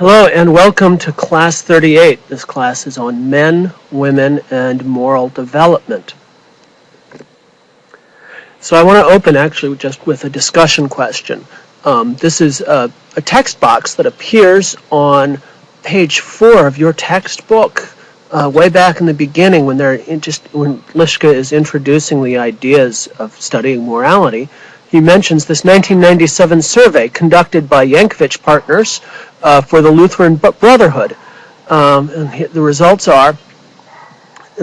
Hello and welcome to Class 38. This class is on men, women, and moral development. So I want to open actually just with a discussion question. This is a text box that appears on page 4 of your textbook way back in the beginning when Lischke is introducing the ideas of studying morality. He mentions this 1997 survey conducted by Yankovic Partners for the Lutheran Brotherhood. And the results are,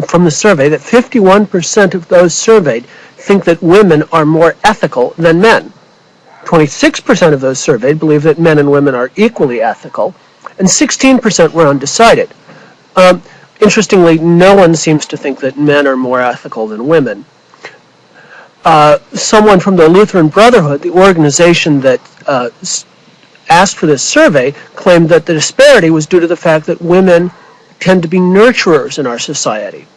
from the survey, that 51% of those surveyed think that women are more ethical than men. 26% of those surveyed believe that men and women are equally ethical, and 16% were undecided. Interestingly, no one seems to think that men are more ethical than women. Someone from the Lutheran Brotherhood, the organization that asked for this survey, claimed that the disparity was due to the fact that women tend to be nurturers in our society.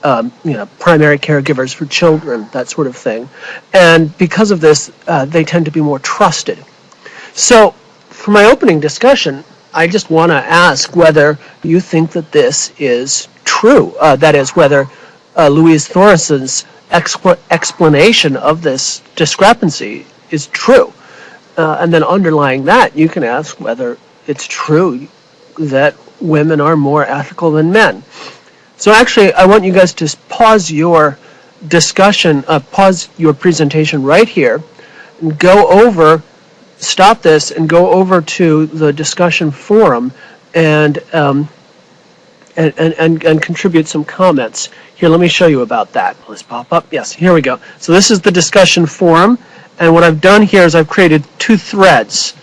Primary caregivers for children, that sort of thing. And because of this, they tend to be more trusted. So, for my opening discussion, I just want to ask whether you think that this is true. That is, whether Louise Thoreson's explanation of this discrepancy is true. And then underlying that, you can ask whether it's true that women are more ethical than men. So actually, I want you guys to pause your discussion, pause your presentation right here, and stop this and go over to the discussion forum and contribute some comments. Here, let me show you about that. Will this pop up? Yes, here we go. So this is the discussion forum, and what I've done here is I've created two threads.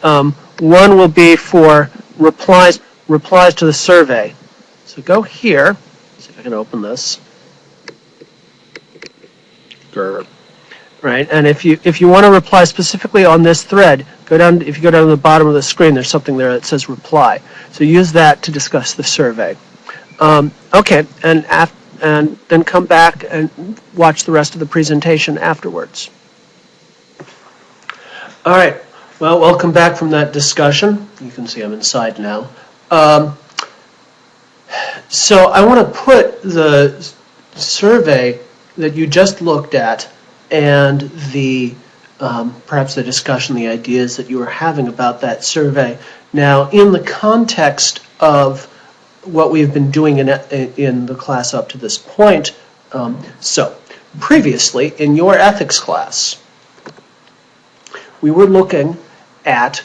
One will be for replies to the survey. So go here. See if I can open this. Right, and if you want to reply specifically on this thread, if you go down to the bottom of the screen, there's something there that says reply. So use that to discuss the survey. Okay, and then come back and watch the rest of the presentation afterwards. All right, well, welcome back from that discussion. You can see I'm inside now. So I want to put the survey that you just looked at and perhaps the discussion, the ideas that you were having about that survey, now in the context of what we've been doing in the class up to this point. So, previously, in your ethics class, we were looking at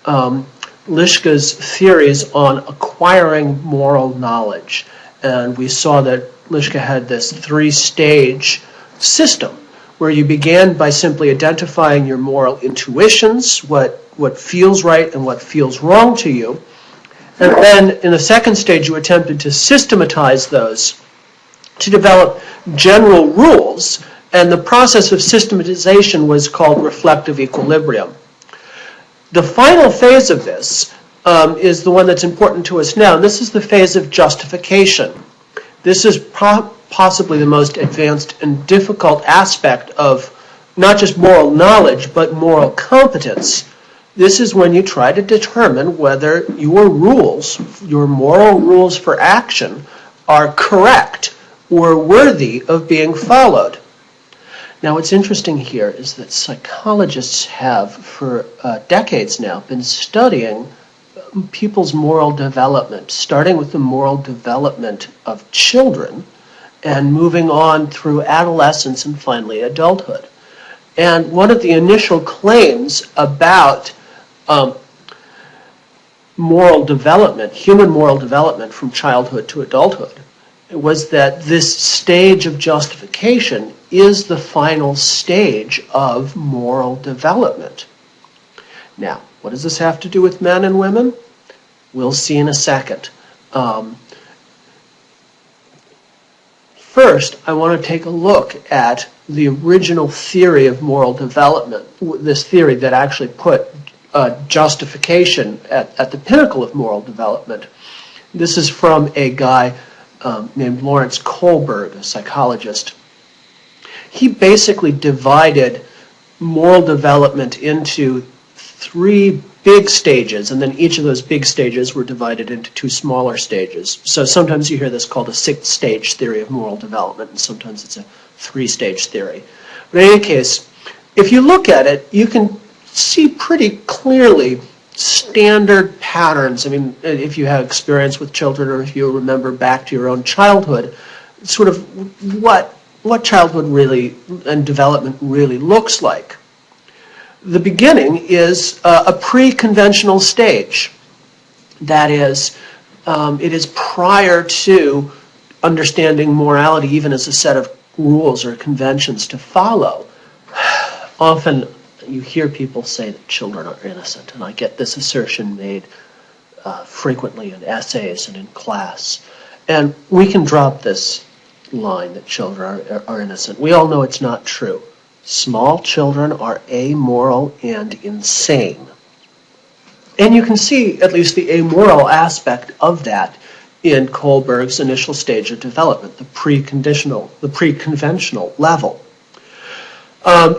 Lischke's theories on acquiring moral knowledge. And we saw that Lischke had this three-stage system where you began by simply identifying your moral intuitions, what feels right and what feels wrong to you. And then in the second stage, you attempted to systematize those to develop general rules. And the process of systematization was called reflective equilibrium. The final phase of this is the one that's important to us now. And this is the phase of justification. This is possibly the most advanced and difficult aspect of not just moral knowledge, but moral competence. This is when you try to determine whether your rules, your moral rules for action, are correct or worthy of being followed. Now, what's interesting here is that psychologists have, for decades now, been studying people's moral development, starting with the moral development of children and moving on through adolescence and finally adulthood. And one of the initial claims about moral development, human moral development from childhood to adulthood, was that this stage of justification is the final stage of moral development. Now, what does this have to do with men and women? We'll see in a second. First, I want to take a look at the original theory of moral development, this theory that actually put justification at the pinnacle of moral development. This is from a guy named Lawrence Kohlberg, a psychologist. He basically divided moral development into three big stages, and then each of those big stages were divided into two smaller stages. So sometimes you hear this called a 6-stage theory of moral development, and sometimes it's a 3-stage theory. But in any case, if you look at it, you can see pretty clearly standard patterns. I mean, if you have experience with children, or if you remember back to your own childhood, sort of what childhood really and development really looks like. The beginning is a pre-conventional stage. That is, it is prior to understanding morality even as a set of rules or conventions to follow. Often you hear people say that children are innocent, and I get this assertion made frequently in essays and in class. And we can drop this line that children are innocent. We all know it's not true. Small children are amoral and insane. And you can see at least the amoral aspect of that in Kohlberg's initial stage of development, the pre-conventional level.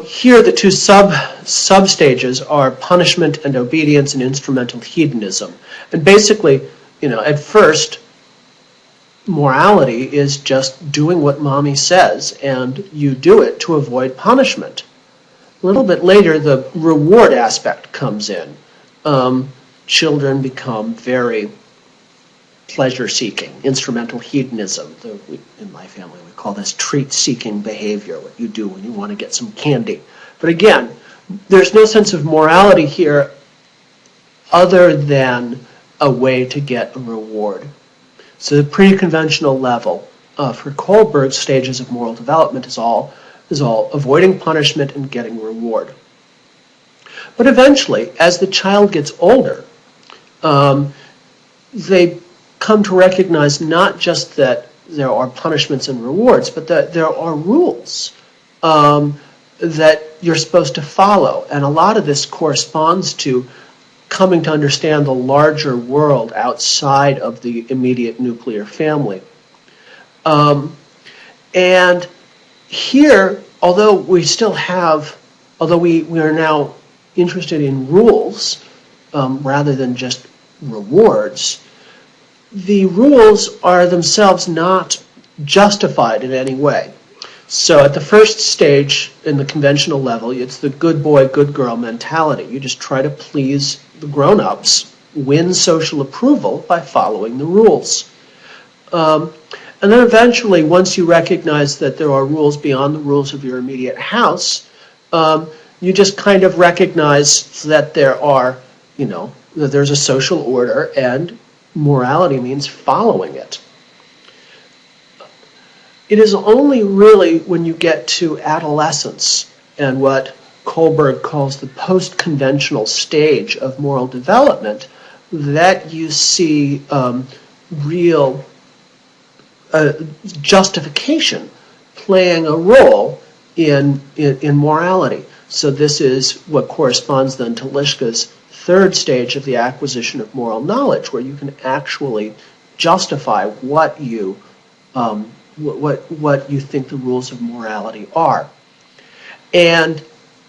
Here the two sub-stages are punishment and obedience and instrumental hedonism. And basically, at first, morality is just doing what mommy says, and you do it to avoid punishment. A little bit later, the reward aspect comes in. Children become very pleasure-seeking, instrumental hedonism. In my family, we call this treat-seeking behavior, what you do when you want to get some candy. But again, there's no sense of morality here other than a way to get a reward. So the pre-conventional level for Kohlberg's stages of moral development is all avoiding punishment and getting reward. But eventually, as the child gets older, they come to recognize not just that there are punishments and rewards, but that there are rules that you're supposed to follow. And a lot of this corresponds to coming to understand the larger world outside of the immediate nuclear family. And here, although we are now interested in rules rather than just rewards, the rules are themselves not justified in any way. So at the first stage in the conventional level, it's the good boy, good girl mentality. You just try to please the grown-ups, win social approval by following the rules. And then eventually, once you recognize that there are rules beyond the rules of your immediate house, you just kind of recognize that that there's a social order, and morality means following it. It is only really when you get to adolescence and what Kohlberg calls the post-conventional stage of moral development that you see real justification playing a role in morality. So this is what corresponds then to Lischke's third stage of the acquisition of moral knowledge, where you can actually justify what you think the rules of morality are. And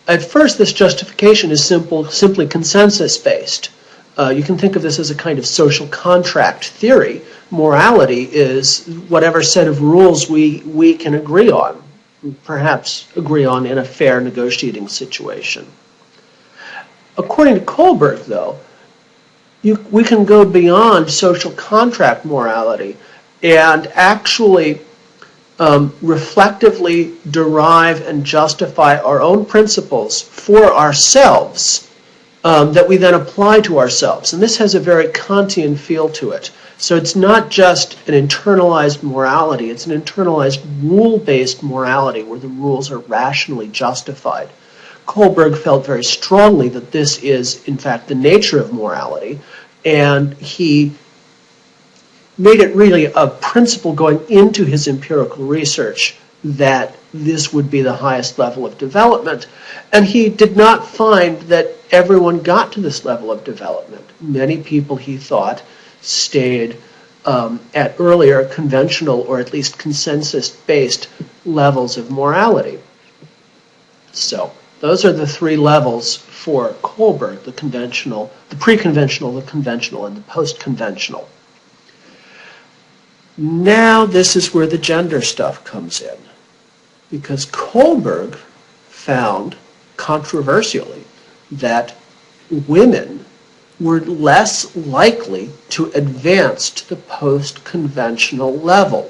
at first, this justification is simply consensus-based. You can think of this as a kind of social contract theory. Morality is whatever set of rules we can agree on, perhaps agree on in a fair negotiating situation. According to Kohlberg, though, we can go beyond social contract morality and actually reflectively derive and justify our own principles for ourselves that we then apply to ourselves. And this has a very Kantian feel to it. So it's not just an internalized morality, it's an internalized rule-based morality where the rules are rationally justified. Kohlberg felt very strongly that this is, in fact, the nature of morality, and he made it really a principle going into his empirical research that this would be the highest level of development. And he did not find that everyone got to this level of development. Many people, he thought, stayed at earlier conventional or at least consensus-based levels of morality. So Those are the three levels for Kohlberg: the conventional, the pre-conventional, the conventional, and the post-conventional. Now this is where the gender stuff comes in, because Kohlberg found, controversially, that women were less likely to advance to the post-conventional level.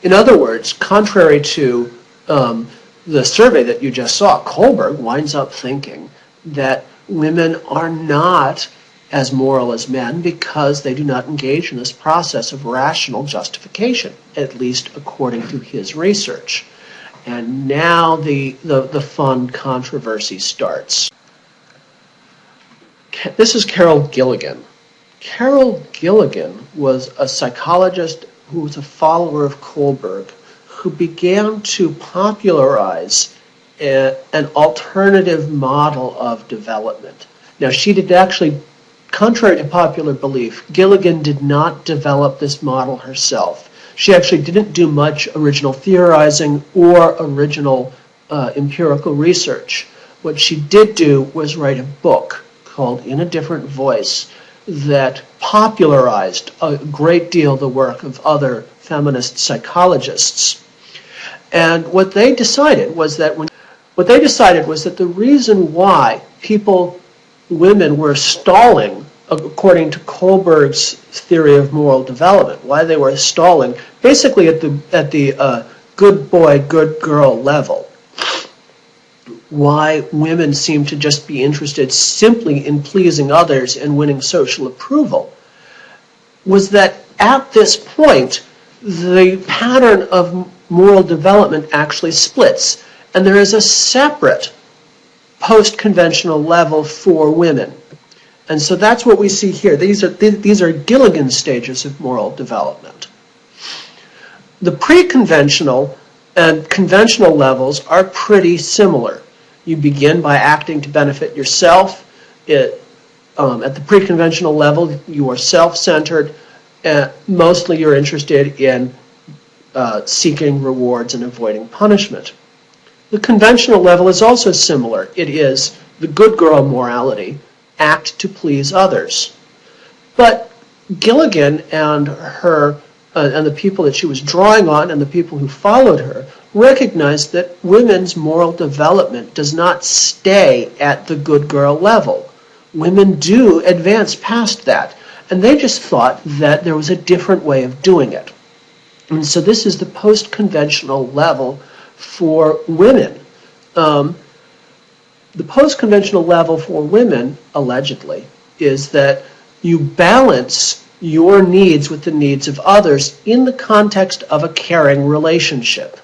In other words, contrary to the survey that you just saw, Kohlberg winds up thinking that women are not as moral as men because they do not engage in this process of rational justification, at least according to his research. And now the fun controversy starts. This is Carol Gilligan. Carol Gilligan was a psychologist who was a follower of Kohlberg, who began to popularize an alternative model of development. Now, she did actually, contrary to popular belief, Gilligan did not develop this model herself. She actually didn't do much original theorizing or original empirical research. What she did do was write a book called In a Different Voice that popularized a great deal of the work of other feminist psychologists. And what they decided was that the reason why women were stalling, according to Kohlberg's theory of moral development, why they were stalling basically at the good boy, good girl level, why women seem to just be interested simply in pleasing others and winning social approval, was that at this point, the pattern of moral development actually splits, and there is a separate post-conventional level for women. And so that's what we see here. These are Gilligan's stages of moral development. The pre-conventional and conventional levels are pretty similar. You begin by acting to benefit yourself. At the pre-conventional level, you are self-centered. Mostly you're interested in seeking rewards and avoiding punishment. The conventional level is also similar. It is the good girl morality, act to please others. But Gilligan and her and the people that she was drawing on and the people who followed her recognized that women's moral development does not stay at the good girl level. Women do advance past that, and they just thought that there was a different way of doing it. And so this is the post-conventional level for women. The post-conventional level for women, allegedly, is that you balance your needs with the needs of others in the context of a caring relationship.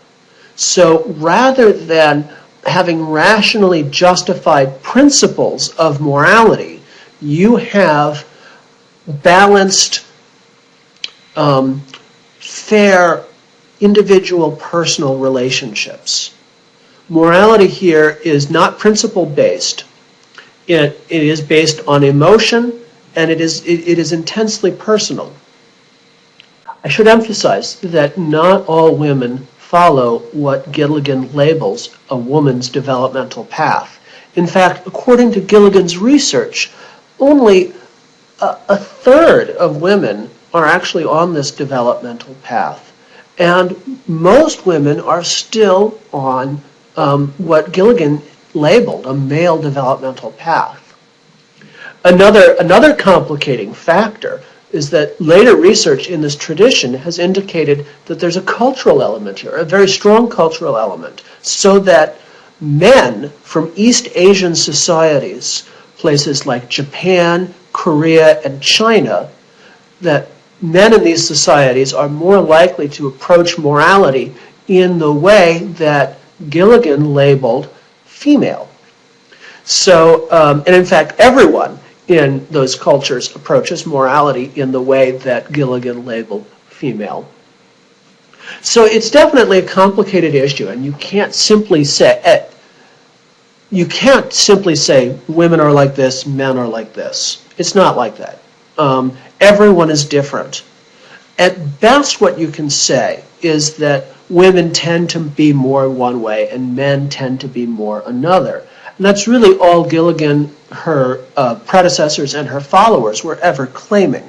So rather than having rationally justified principles of morality, you have balanced, fair, individual, personal relationships. Morality here is not principle-based. It is based on emotion, and it is intensely personal. I should emphasize that not all women follow what Gilligan labels a woman's developmental path. In fact, according to Gilligan's research, only a third of women are actually on this developmental path. And most women are still on what Gilligan labeled a male developmental path. Another complicating factor is that later research in this tradition has indicated that there's a cultural element here, a very strong cultural element, so that men from East Asian societies, places like Japan, Korea, and China, that men in these societies are more likely to approach morality in the way that Gilligan labeled female. So, and in fact, everyone in those cultures approaches morality in the way that Gilligan labeled female. So it's definitely a complicated issue, and you can't simply say women are like this, men are like this. It's not like that. Everyone is different. At best, what you can say is that women tend to be more one way and men tend to be more another. And that's really all Gilligan, her predecessors, and her followers were ever claiming.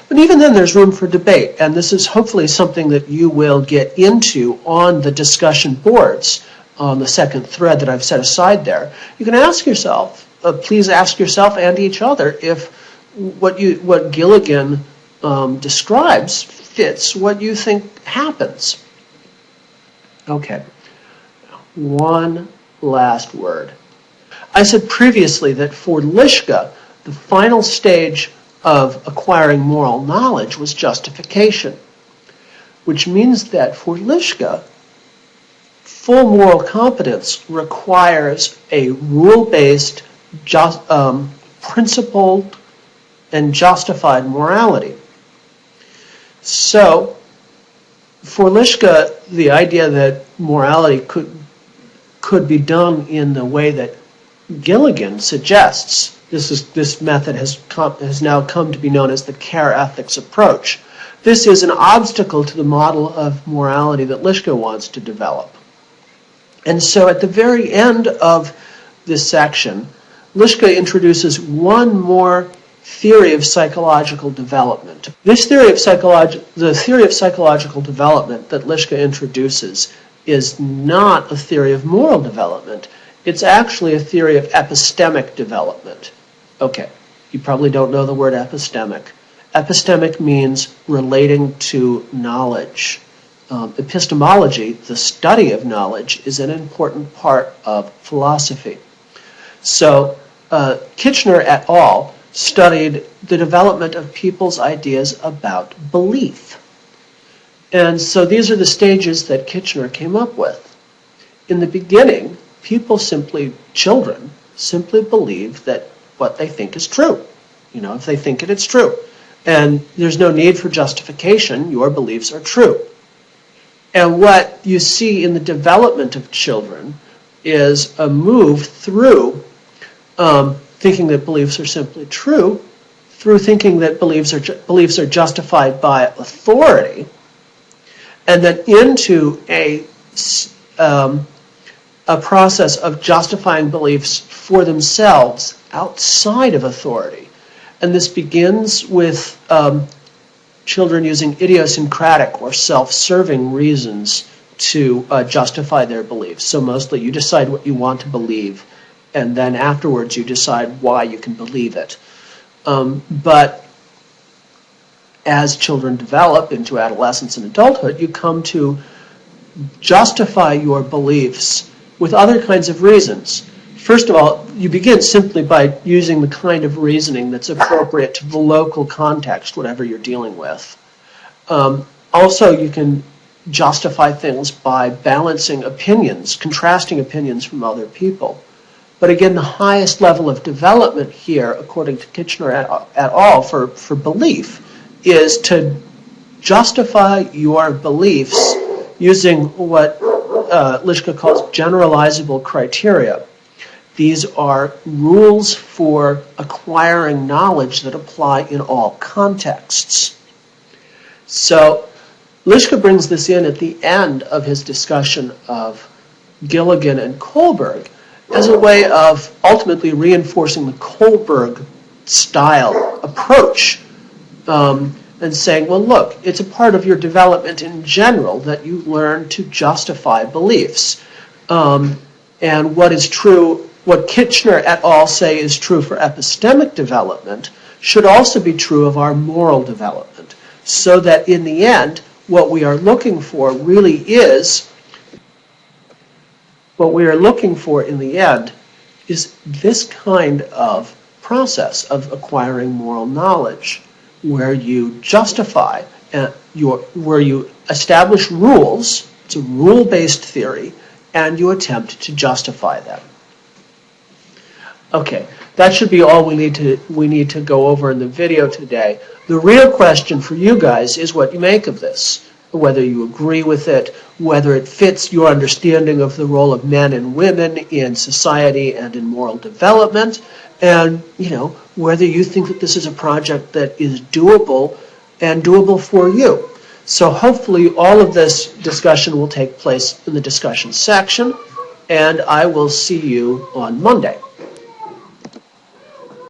But even then, there's room for debate, and this is hopefully something that you will get into on the discussion boards on the second thread that I've set aside there. You can ask yourself, please ask yourself and each other, if what Gilligan describes fits what you think happens. Okay, one last word. I said previously that for Lischka, the final stage of acquiring moral knowledge was justification, which means that for Lischka, full moral competence requires a rule-based, principled, and justified morality. So, for Lischka, the idea that morality could be done in the way that Gilligan suggests, this method has now come to be known as the care ethics approach. This is an obstacle to the model of morality that Lischka wants to develop. And so at the very end of this section, Lischka introduces one more theory of psychological development. The theory of psychological development that Lischka introduces is not a theory of moral development. It's actually a theory of epistemic development. Okay, you probably don't know the word epistemic. Epistemic means relating to knowledge. Epistemology, the study of knowledge, is an important part of philosophy. So Kitchener et al. Studied the development of people's ideas about belief. And so these are the stages that Kitchener came up with. In the beginning, children simply believe that what they think is true. If they think it, it's true. And there's no need for justification. Your beliefs are true. And what you see in the development of children is a move through thinking that beliefs are simply true, through thinking that beliefs are justified by authority, and then into a process of justifying beliefs for themselves outside of authority. And this begins with children using idiosyncratic or self-serving reasons to justify their beliefs. So mostly you decide what you want to believe, and then afterwards you decide why you can believe it. But as children develop into adolescence and adulthood, you come to justify your beliefs with other kinds of reasons. First of all, you begin simply by using the kind of reasoning that's appropriate to the local context, whatever you're dealing with. Also, you can justify things by balancing opinions, contrasting opinions from other people. But again, the highest level of development here, according to Kitchener et al., for belief, is to justify your beliefs using what Lischka calls generalizable criteria. These are rules for acquiring knowledge that apply in all contexts. So Lischka brings this in at the end of his discussion of Gilligan and Kohlberg as a way of ultimately reinforcing the Kohlberg style approach and saying, well, look, it's a part of your development in general that you learn to justify beliefs. And what is true, what Kitchener et al. Say is true for epistemic development should also be true of our moral development. So that in the end, what we are looking for really is, this kind of process of acquiring moral knowledge, where you justify, where you establish rules. It's a rule-based theory, and you attempt to justify them. Okay, that should be all we need to go over in the video today. The real question for you guys is what you make of this, whether you agree with it, whether it fits your understanding of the role of men and women in society and in moral development, and whether you think that this is a project that is doable and doable for you. So hopefully all of this discussion will take place in the discussion section, and I will see you on Monday.